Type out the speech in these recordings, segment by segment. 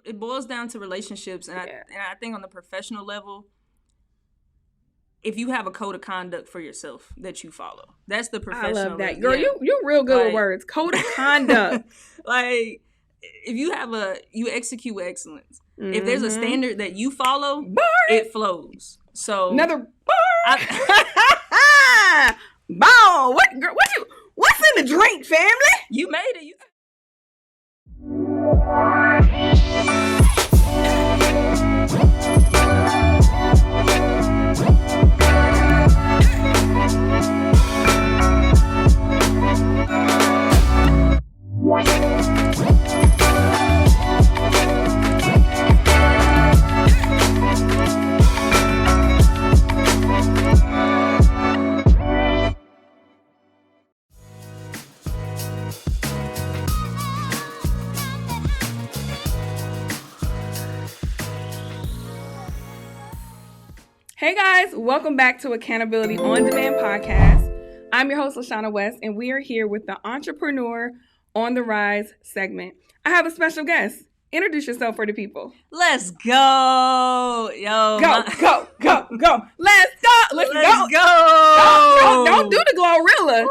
it boils down to relationships, and I think on the professional level, if you have a code of conduct for yourself that you follow, that's the professional. I love that, girl. You're real good with words. Code of conduct. Like, if you execute with excellence. Mm-hmm. If there's a standard that you follow, it flows. So another bar. Ball. What's in the drink, family? You made it. Hey guys, welcome back to Accountability On Demand podcast. I'm your host, LaShawna West, and we are here with the Entrepreneur on the Rise segment. I have a special guest. Introduce yourself for the people. Let's go. Yo. Go. Let's go. Let's go. Don't do the Glorilla.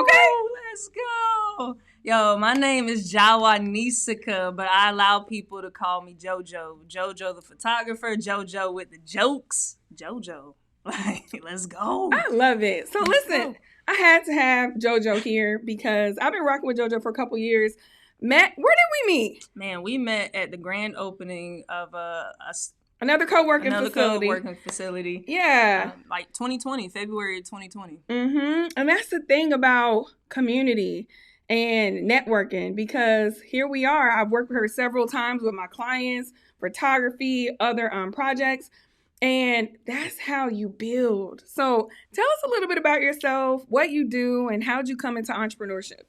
Okay? Let's go. Yo, my name is Jawaniecika, but I allow people to call me JoJo. JoJo the photographer, JoJo with the jokes. JoJo. Like, let's go. I love it. So listen, I had to have JoJo here because I've been rocking with JoJo for a couple years. Where did we meet? Man, we met at the grand opening of another co-working facility. Yeah. Like 2020, February 2020. Mm-hmm. And that's the thing about community and networking, because here we are. I've worked with her several times with my clients, photography, other projects, and that's how you build. So tell us a little bit about yourself, what you do, and how'd you come into entrepreneurship?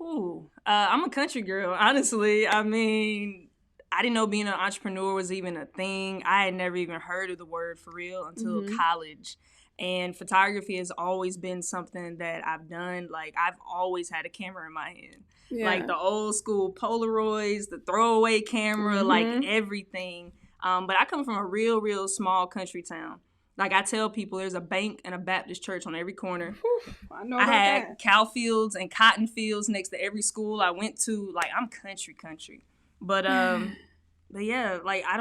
Ooh, I'm a country girl, honestly. I mean, I didn't know being an entrepreneur was even a thing. I had never even heard of the word for real until college. And photography has always been something that I've done. Like, I've always had a camera in my hand. Yeah. Like the old school Polaroids, the throwaway camera, like everything. But I come from a real small country town. Like, I tell people there's a bank and a Baptist church on every corner. I know about that. I had cow fields and cotton fields next to every school I went to. Like, I'm country. But yeah, like, I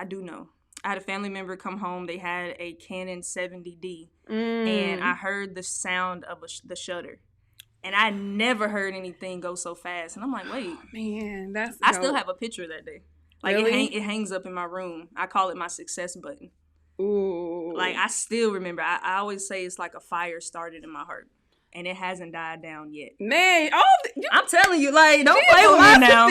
do know. I had a family member come home. They had a Canon 70D, and I heard the sound of the shutter. And I never heard anything go so fast. And I'm like, wait. Oh, man, that's I still have a picture of that day. Like, really? It hangs up in my room. I call it my success button. Ooh. Like, I still remember. I always say it's like a fire started in my heart. And it hasn't died down yet. Man, I'm telling you, like, don't play with me now.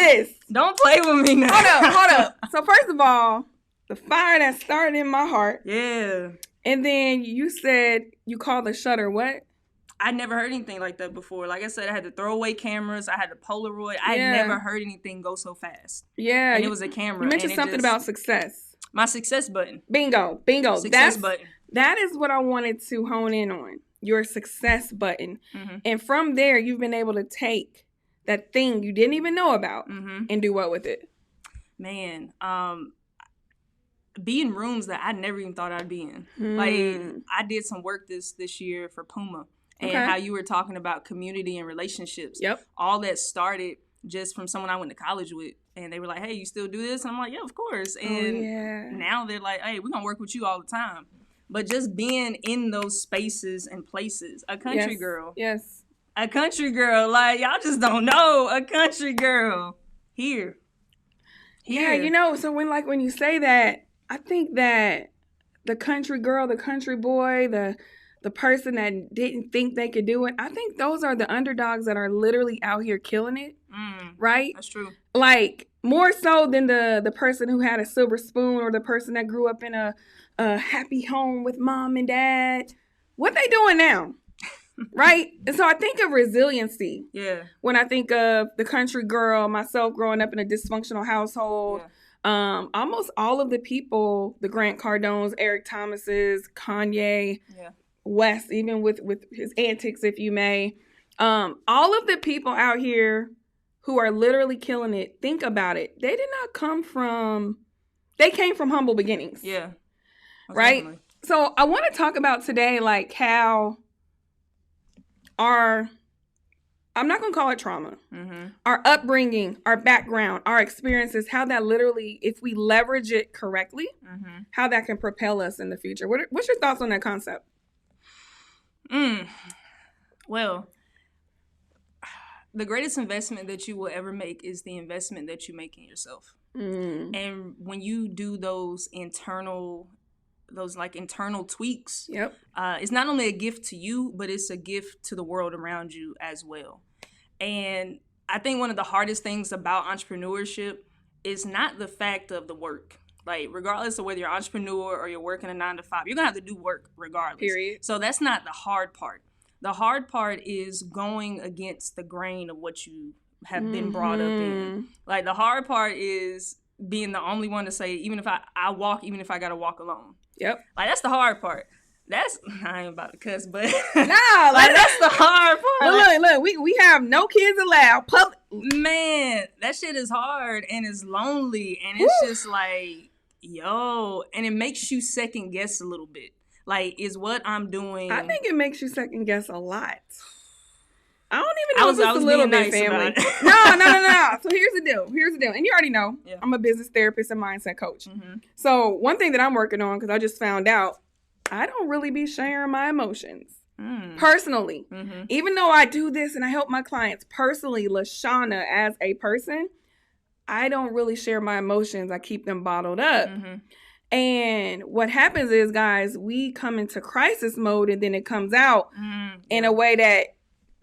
Don't play with me now. Hold up. So first of all, the fire that started in my heart. Yeah. And then you said you called the shutter what? I never heard anything like that before. Like I said, I had the throwaway cameras. I had the Polaroid. I had never heard anything go so fast. Yeah. And it was a camera. You mentioned something about success. My success button. Bingo. Success button. That is what I wanted to hone in on. Your success button. Mm-hmm. And from there, you've been able to take that thing you didn't even know about and do what with it? Man, be in rooms that I never even thought I'd be in. Like, I did some work this year for Puma, and how you were talking about community and relationships. Yep. All that started just from someone I went to college with, and they were like, hey, you still do this? And I'm like, yeah, of course. And now they're like, hey, we're going to work with you all the time. But just being in those spaces and places, a country girl. Yes. A country girl. Like, y'all just don't know. A country girl. Here. Yeah, you know, so when you say that, I think that the country girl, the country boy, the person that didn't think they could do it, I think those are the underdogs that are literally out here killing it, right? That's true. Like, more so than the person who had a silver spoon or the person that grew up in a happy home with mom and dad. What they doing now? Right? And so I think of resiliency. Yeah. When I think of the country girl, myself growing up in a dysfunctional household, almost all of the people, the Grant Cardones, Eric Thomases, Kanye, West, even with his antics, if you may, all of the people out here who are literally killing it, think about it. They came from humble beginnings. Yeah. Right? Definitely. So I want to talk about today, like, how I'm not going to call it trauma, our upbringing, our background, our experiences, how that literally, if we leverage it correctly, how that can propel us in the future. What's your thoughts on that concept? Well, the greatest investment that you will ever make is the investment that you make in yourself. And when you do those internal tweaks, it's not only a gift to you, but it's a gift to the world around you as well. And I think one of the hardest things about entrepreneurship is not the fact of the work. Like, regardless of whether you're an entrepreneur or you're working a 9 to 5, you're going to have to do work regardless. Period. So that's not the hard part. The hard part is going against the grain of what you have been brought up in. Like, the hard part is being the only one to say, even if I walk, even if I got to walk alone. Yep. Like, that's the hard part. I ain't about to cuss, but nah, like that's the hard part. Look, we have no kids allowed. Man, that shit is hard and it's lonely and it's just like, yo, and it makes you second guess a little bit. Like, is what I'm doing? I think it makes you second guess a lot. I don't even know if it's a little bit, family. No. So here's the deal. And you already know, I'm a business therapist and mindset coach. So one thing that I'm working on, because I just found out, I don't really be sharing my emotions personally. Even though I do this and I help my clients personally, Lashana, as a person, I don't really share my emotions. I keep them bottled up. And what happens is, guys, we come into crisis mode and then it comes out in a way that,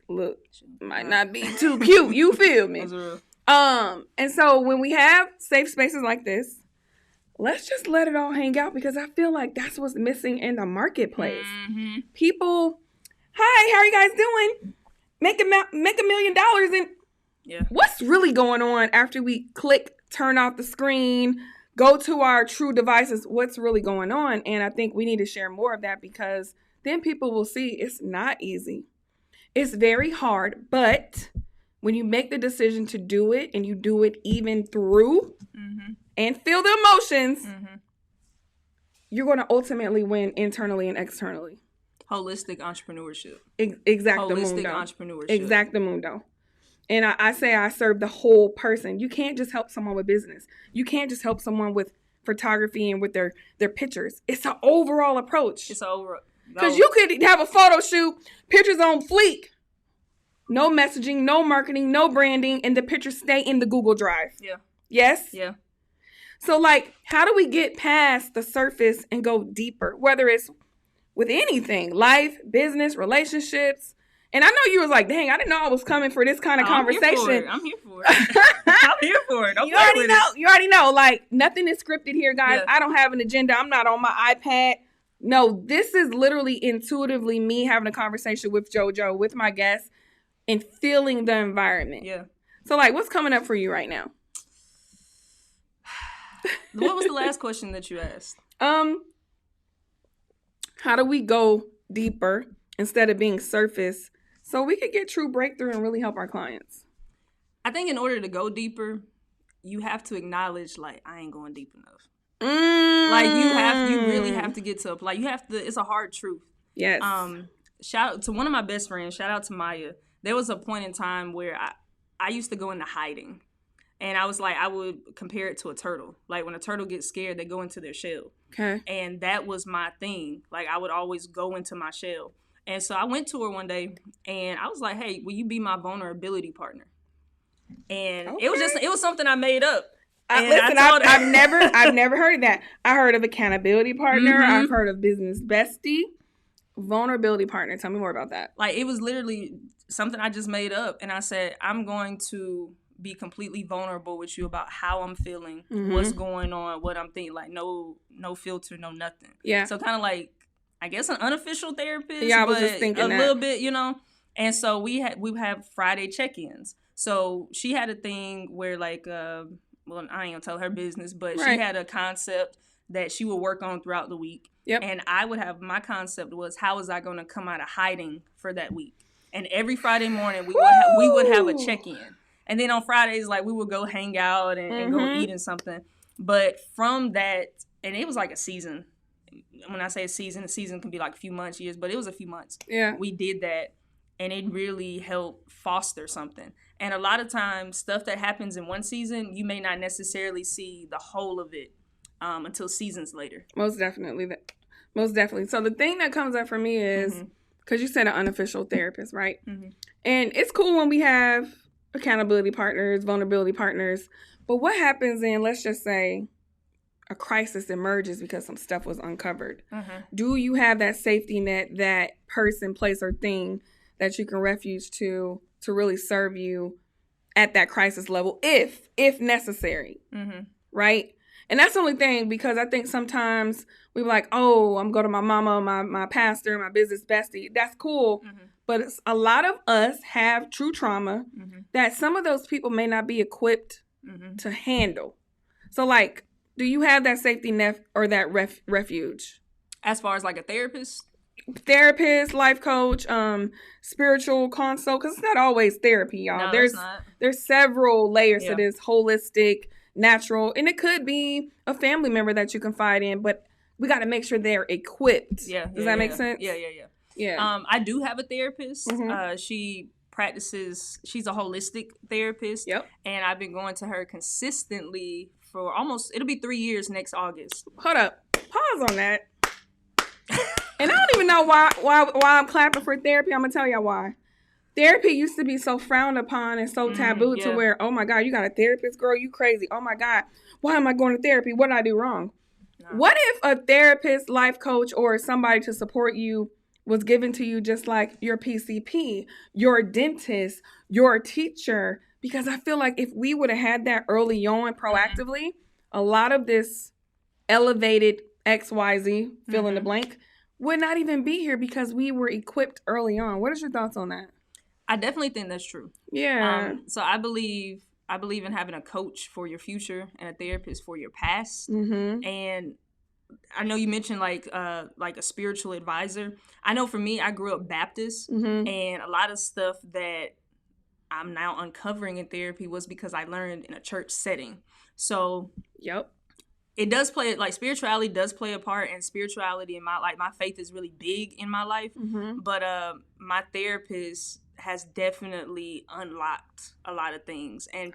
look, might not be too cute. You feel me? And so when we have safe spaces like this, let's just let it all hang out, because I feel like that's what's missing in the marketplace. People, hi, how are you guys doing? Make $1 million, and what's really going on after we click, turn off the screen, go to our true devices? What's really going on? And I think we need to share more of that, because then people will see it's not easy. It's very hard, but when you make the decision to do it and you do it even through and feel the emotions, you're going to ultimately win internally and externally. Holistic entrepreneurship. Holistic entrepreneurship. Exactamundo. And I say I serve the whole person. You can't just help someone with business. You can't just help someone with photography and with their pictures. It's an overall approach. Because you could have a photo shoot, pictures on fleek, no messaging, no marketing, no branding, and the pictures stay in the Google Drive. Yeah. Yes? Yeah. So, like, how do we get past the surface and go deeper? Whether it's with anything, life, business, relationships. And I know you was like, dang, I didn't know I was coming for this kind of conversation. I'm here for it. I'm here for it. You already know. Like, nothing is scripted here, guys. I don't have an agenda. I'm not on my iPad. No, this is literally intuitively me having a conversation with JoJo, with my guests, and feeling the environment. Yeah. So, like, what's coming up for you right now? What was the last question that you asked? How do we go deeper instead of being surface so we could get true breakthrough and really help our clients? I think in order to go deeper, you have to acknowledge, like, I ain't going deep enough. Like, you really have to get to a place. You have to. It's a hard truth. Yes. Shout out to one of my best friends. Shout out to Maya. There was a point in time where I used to go into hiding. And I was like, I would compare it to a turtle. Like, when a turtle gets scared, they go into their shell. Okay. And that was my thing. Like, I would always go into my shell. And so I went to her one day and I was like, hey, will you be my vulnerability partner? And it was something I made up. Listen, I've never heard of that. I heard of accountability partner. I've heard of business bestie. Vulnerability partner. Tell me more about that. Like, it was literally something I just made up. And I said, I'm going to be completely vulnerable with you about how I'm feeling, what's going on, what I'm thinking. Like, no filter, no nothing. Yeah. So kind of like, I guess an unofficial therapist. Yeah, I was just thinking that. Little bit, you know. And so we have Friday check-ins. So she had a thing where, like, well, I ain't gonna tell her business, but she had a concept that she would work on throughout the week. Yep. And I would have, my concept was, how was I going to come out of hiding for that week? And every Friday morning we would have a check-in. And then on Fridays, like, we would go hang out and go eating something. But from that, and it was like a season. When I say a season can be like a few months, years, but it was a few months. Yeah. We did that, and it really helped foster something. And a lot of times, stuff that happens in one season, you may not necessarily see the whole of it until seasons later. Most definitely. So the thing that comes up for me is, because you said an unofficial therapist, right? And it's cool when we have accountability partners, vulnerability partners. But what happens in, let's just say, a crisis emerges because some stuff was uncovered? Do you have that safety net, that person, place, or thing that you can refuge to really serve you at that crisis level, if necessary, right? And that's the only thing, because I think sometimes we be like, oh, I'm going to my mama, my pastor, my business bestie. That's cool. But a lot of us have true trauma that some of those people may not be equipped to handle. So, like, do you have that safety net or that refuge? As far as like a therapist, life coach, spiritual consult, because it's not always therapy, y'all. No, there's several layers to this: holistic, natural, and it could be a family member that you confide in, but we got to make sure they're equipped. Does that make sense? Yeah. I do have a therapist. She's a holistic therapist. And I've been going to her consistently for it'll be 3 years next August. Hold up. Pause on that. And I don't even know why I'm clapping for therapy. I'm going to tell y'all why. Therapy used to be so frowned upon and so taboo to where, oh my God, you got a therapist, girl, you crazy. Oh my God, why am I going to therapy? What did I do wrong? No. What if a therapist, life coach, or somebody to support you was given to you just like your PCP, your dentist, your teacher? Because I feel like if we would have had that early on proactively, a lot of this elevated XYZ, fill in the blank, would not even be here because we were equipped early on. What is your thoughts on that? I definitely think that's true. Yeah. So I believe in having a coach for your future and a therapist for your past. And I know you mentioned like a spiritual advisor. I know for me, I grew up Baptist, and a lot of stuff that I'm now uncovering in therapy was because I learned in a church setting. So it does play, like, spirituality does play a part, and spirituality in my faith is really big in my life. But my therapist has definitely unlocked a lot of things, and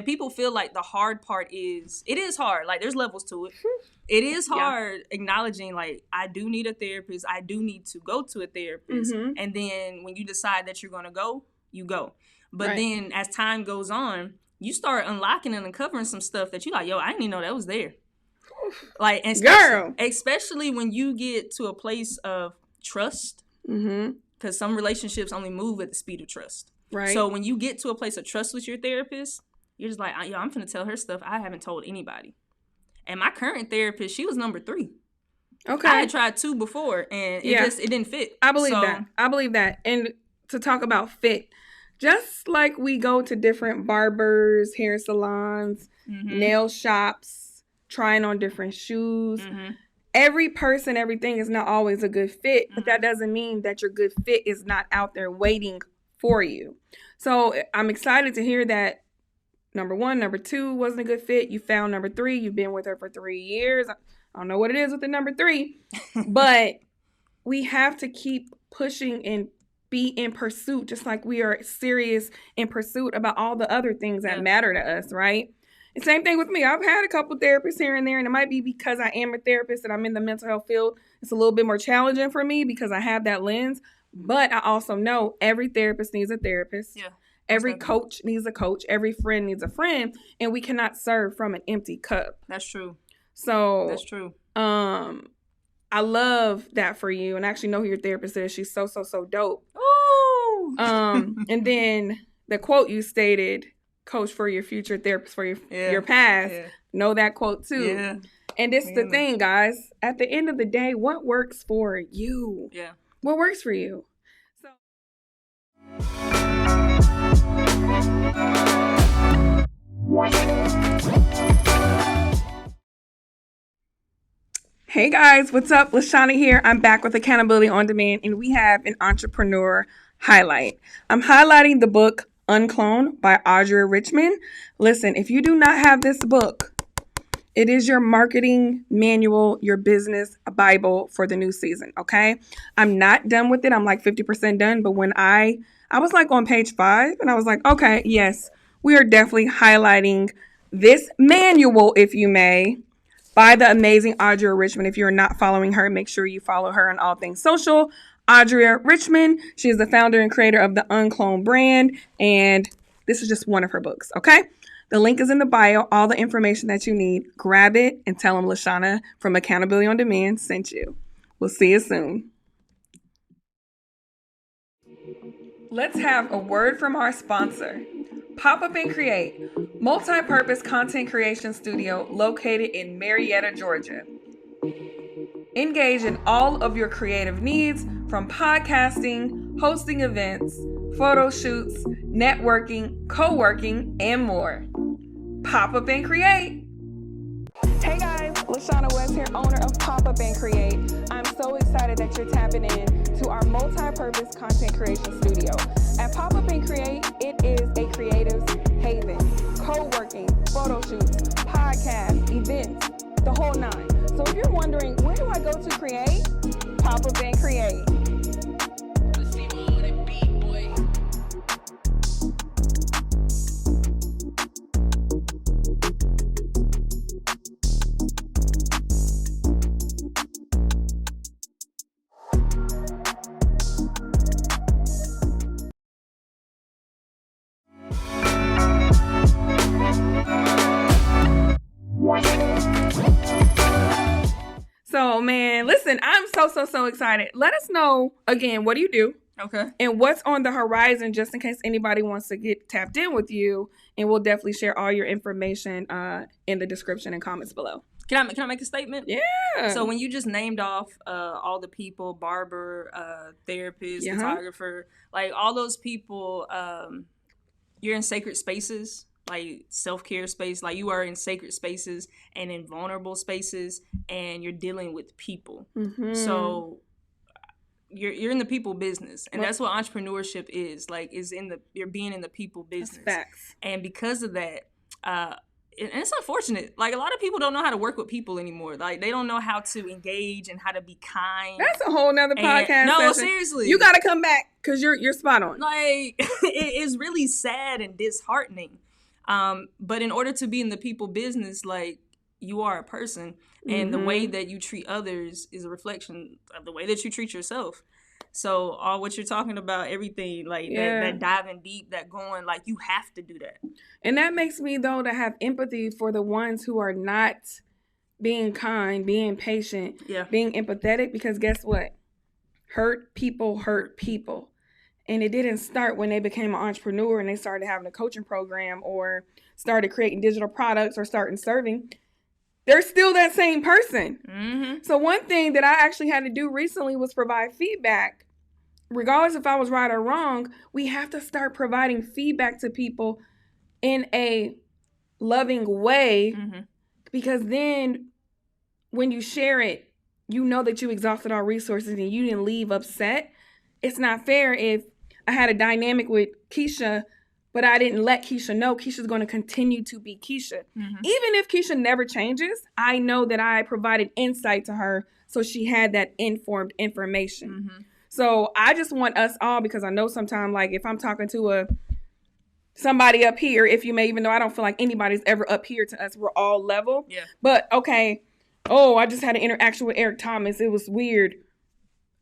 people feel like the hard part it is hard. Like, there's levels to it. It is hard acknowledging, like, I do need a therapist. I do need to go to a therapist. And then when you decide that you're going to go, you go. But then as time goes on, you start unlocking and uncovering some stuff that you like, yo, I didn't even know that was there. Like, and especially when you get to a place of trust, because some relationships only move at the speed of trust. Right. So when you get to a place of trust with your therapist, you're just like, yo, I'm finna tell her stuff I haven't told anybody. And my current therapist, she was number 3. Okay. I had tried 2 before, and it didn't fit. I believe that. And to talk about fit, just like we go to different barbers, hair salons, nail shops, trying on different shoes. Every person, everything is not always a good fit, but that doesn't mean that your good fit is not out there waiting for you. So I'm excited to hear that number 1, number 2 wasn't a good fit. You found number 3. You've been with her for 3 years. I don't know what it is with the number 3, but we have to keep pushing and be in pursuit, just like we are serious in pursuit about all the other things that matter to us, right? And same thing with me. I've had a couple therapists here and there, and it might be because I am a therapist and I'm in the mental health field. It's a little bit more challenging for me because I have that lens. But I also know every therapist needs a therapist. Yeah. Every coach needs a coach. Every friend needs a friend. And we cannot serve from an empty cup. That's true. So that's true. I love that for you. And I actually know who your therapist is. She's so dope. Ooh. And then the quote you stated, coach for your future, therapist for your past. Yeah. Know that quote too. Yeah. And it's the thing, guys. At the end of the day, what works for you? Yeah. What works for you? So hey guys, what's up? LaShawna here. I'm back with Accountability on Demand, and we have an entrepreneur highlight. I'm highlighting the book Uncloned by Audria Richmond. Listen, if you do not have this book, it is your marketing manual, your business Bible for the new season, okay? I'm not done with it. I'm like 50% done. But when I was like on page 5 and I was like, okay, yes, we are definitely highlighting this manual, if you may, by the amazing Audria Richmond. If you're not following her, make sure you follow her on all things social. Audria Richmond, she is the founder and creator of the Uncloned brand. And this is just one of her books, okay? The link is in the bio, all the information that you need. Grab it and tell them Lashana from Accountability on Demand sent you. We'll see you soon. Let's have a word from our sponsor. Pop Up and Create, multi-purpose content creation studio located in Marietta, Georgia. Engage in all of your creative needs from podcasting, hosting events, photo shoots, networking, co-working, and more. Pop Up and Create. Hey guys, Lashana West here, owner of Pop Up and Create. I'm so excited that you're tapping in to our multi-purpose content creation studio. At Pop Up and Create, it is a creative haven. Co-working, photo shoots, podcasts, events, the whole 9. So if you're wondering, where do I go to create? Pop Up and Create. So, man, listen, I'm so excited. Let us know, again, what do you do? Okay. And what's on the horizon, just in case anybody wants to get tapped in with you. And we'll definitely share all your information in the description and comments below. Can I make a statement? Yeah. So when you just named off all the people, barber, therapist, photographer, like all those people, you're in sacred spaces, like self-care space, like you are in sacred spaces and in vulnerable spaces, and you're dealing with people. Mm-hmm. So you're in the people business, and that's what entrepreneurship is. Like, you're being in the people business. That's facts. And because of that, and it's unfortunate. Like, a lot of people don't know how to work with people anymore. Like, they don't know how to engage and how to be kind. That's a whole nother podcast. No, session. Seriously, you got to come back because you're spot on. Like, it is really sad and disheartening. But in order to be in the people business, like, you are a person, and the way that you treat others is a reflection of the way that you treat yourself. So all what you're talking about, everything, like that diving deep, that going, like, you have to do that. And that makes me, though, to have empathy for the ones who are not being kind, being patient, being empathetic, because guess what? Hurt people hurt people. And it didn't start when they became an entrepreneur and they started having a coaching program or started creating digital products or starting serving. They're still that same person. Mm-hmm. So one thing that I actually had to do recently was provide feedback. Regardless if I was right or wrong, we have to start providing feedback to people in a loving way, because then when you share it, you know that you exhausted all resources and you didn't leave upset. It's not fair if I had a dynamic with Keisha, but I didn't let Keisha know Keisha's going to continue to be Keisha. Mm-hmm. Even if Keisha never changes, I know that I provided insight to her, so she had that informed information. Mm-hmm. So I just want us all, because I know sometimes, like, if I'm talking to somebody up here, if you may, even though I don't feel like anybody's ever up here to us, we're all level. Yeah. But, okay, I just had an interaction with Eric Thomas. It was weird.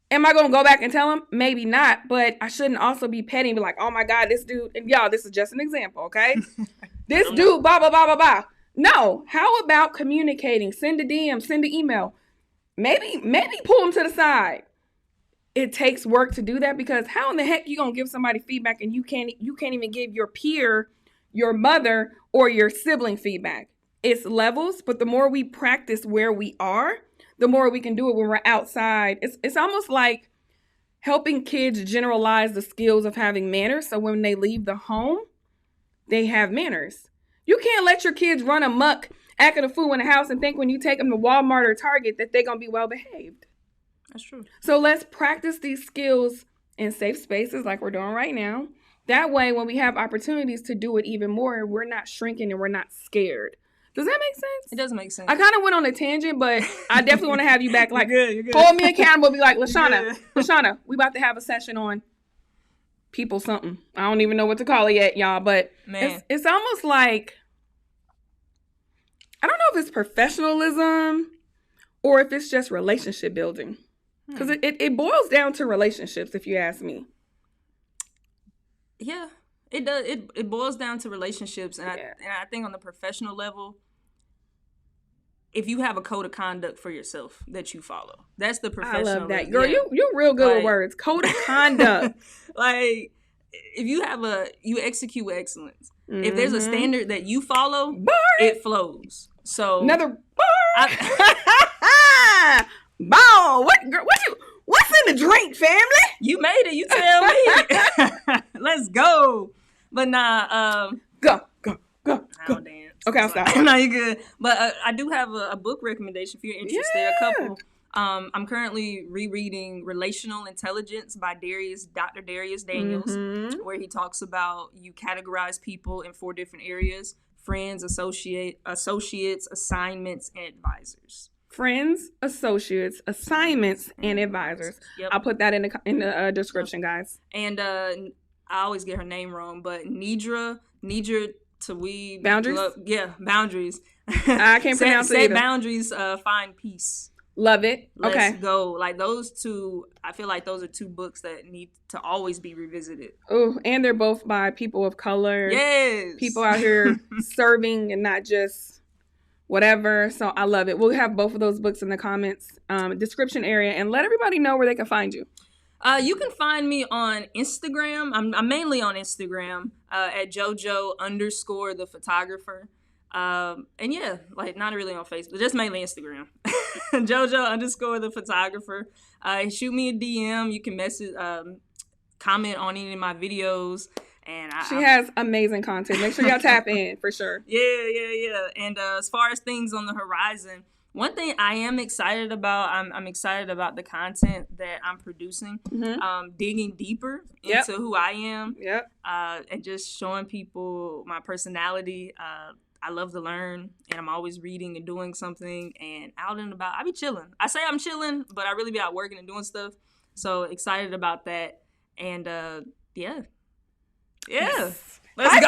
Am I going to go back and tell him? Maybe not, but I shouldn't also be petty and be like, oh my God, this dude, and y'all, this is just an example, okay? This dude, blah, blah, blah, blah, blah. No, how about communicating? Send a DM, send an email. Maybe pull him to the side. It takes work to do that, because how in the heck you going to give somebody feedback and you can't even give your peer, your mother, or your sibling feedback? It's levels, but the more we practice where we are, the more we can do it when we're outside. It's almost like helping kids generalize the skills of having manners, so when they leave the home, they have manners. You can't let your kids run amok, acting a fool in the house, and think when you take them to Walmart or Target that they're going to be well behaved. That's true. So let's practice these skills in safe spaces like we're doing right now. That way, when we have opportunities to do it even more, we're not shrinking and we're not scared. Does that make sense? It does make sense. I kind of went on a tangent, but I definitely want to have you back. Like, you're good. Hold me accountable. Be like, Lashana, we about to have a session on people something. I don't even know what to call it yet, y'all. But it's almost like, I don't know if it's professionalism or if it's just relationship building. Because it boils down to relationships, if you ask me. Yeah, it does. It boils down to relationships. And I think on the professional level, if you have a code of conduct for yourself that you follow, that's the professional. I love that. Girl, you're real good with words. Code of conduct. Like, if you execute with excellence. Mm-hmm. If there's a standard that you follow, it flows. So another bar. Ball. What's in the drink, family? You made it. You tell me. Let's go. But go. I don't dance. Okay, I'll stop. No, you're good. But I do have a book recommendation if you're interested. Yeah. A couple. I'm currently rereading Relational Intelligence by Dr. Darius Daniels, where he talks about you categorize people in 4 different areas: friends, associates, assignments, and advisors. Friends, associates, assignments, and advisors. Yep. I'll put that in the description, guys. And I always get her name wrong, but Nidra Tawib. Boundaries? Boundaries. I can't pronounce it either. Say boundaries, find peace. Love it. Let's go. Like, those two, I feel like those are 2 books that need to always be revisited. Oh, and they're both by people of color. Yes. People out here serving and not just whatever. So I love it. We'll have both of those books in the comments description area, and let everybody know where they can find you. You can find me on Instagram. I'm mainly on Instagram at JoJo_the photographer. And yeah, like, not really on Facebook, just mainly Instagram. JoJo_ the photographer. Shoot me a DM. You can message, comment on any of my videos. And she has amazing content. Make sure y'all tap in for sure. Yeah. And as far as things on the horizon, one thing I am excited about, I'm excited about the content that I'm producing, digging deeper into who I am, and just showing people my personality. I love to learn, and I'm always reading and doing something, and out and about. I be chilling. I say I'm chilling, but I really be out working and doing stuff. So excited about that. And yeah. Let's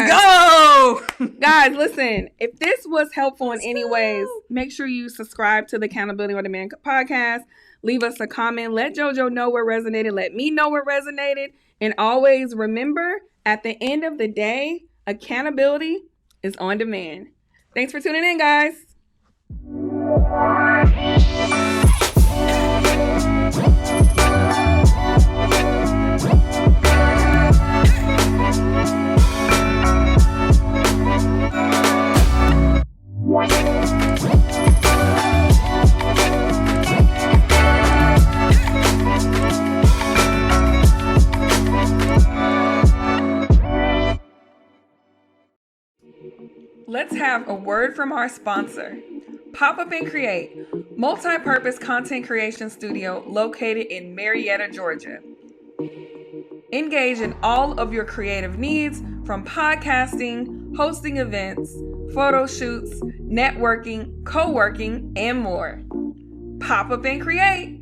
go. Guys, listen, if this was helpful in any ways, make sure you subscribe to the Accountability on Demand podcast. Leave us a comment. Let JoJo know what resonated. Let me know what resonated. And always remember, at the end of the day, accountability is on demand. Thanks for tuning in, guys. Let's have a word from our sponsor, Pop Up and Create, multi-purpose content creation studio located in Marietta, Georgia. Engage in all of your creative needs, from podcasting, hosting events, photo shoots, networking, co-working, and more. Pop Up and Create.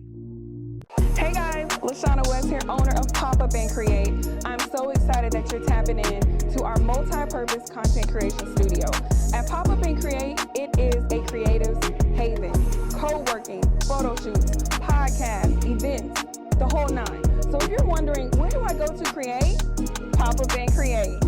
Hey guys, Lashana West here, owner of Pop Up and Create. I'm so excited that you're tapping in to our multi-purpose content creation studio. At Pop Up and Create, it is a creative haven. Co-working, photo shoots, podcasts, events, the whole 9. So if you're wondering, where do I go to create? Pop Up and Create.